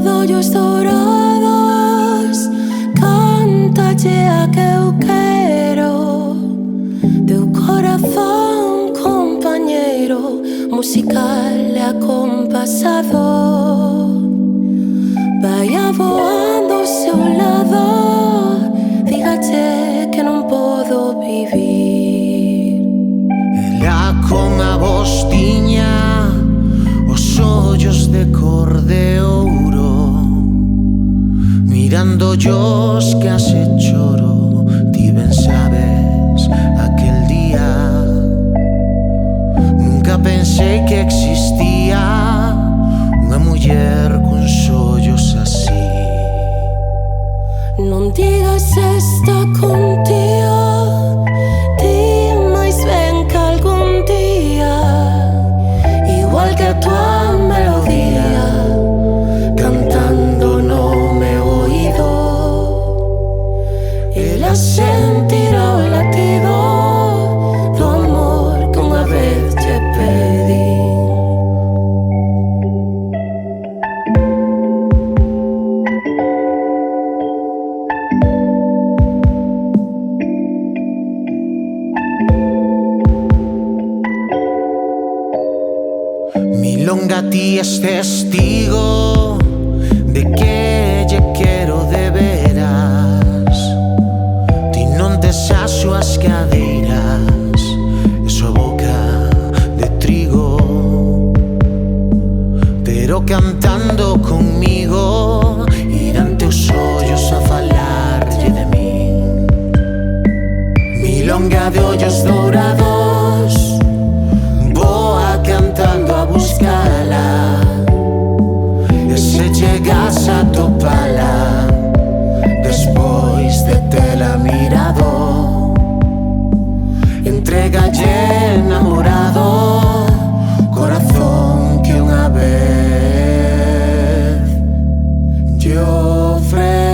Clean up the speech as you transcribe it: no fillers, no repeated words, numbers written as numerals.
de ollos dourados, cántalle a que eu quero. Teu corazón compañeiro, musical e acompasado, vaya voando ao seu lado, dígache que non podo vivir. Ela con a voz tiña os ollos de cor de ouro, mirando ollos que hace choro. Ti ben sabes aquel día, nunca pensei que existía unha muller con ollos así. Non digas esta contigo, ti máis ben que algún día, igual que a tua melodía, cantando no meu oído, ela sentirá o latido do amor que unha vez che pedín. Milonga, ti es testigo de que lle quero de veras. Ti non desaxo as cadeiras e súa boca de trigo, pero cantando conmigo irán teus ollos a falarlle de min. Milonga de ollos dourados, voa cantando a buscala, e se chegas a topala, despois de tela mirado, entrégalle enamorado corazón que unha vez lle ofrece.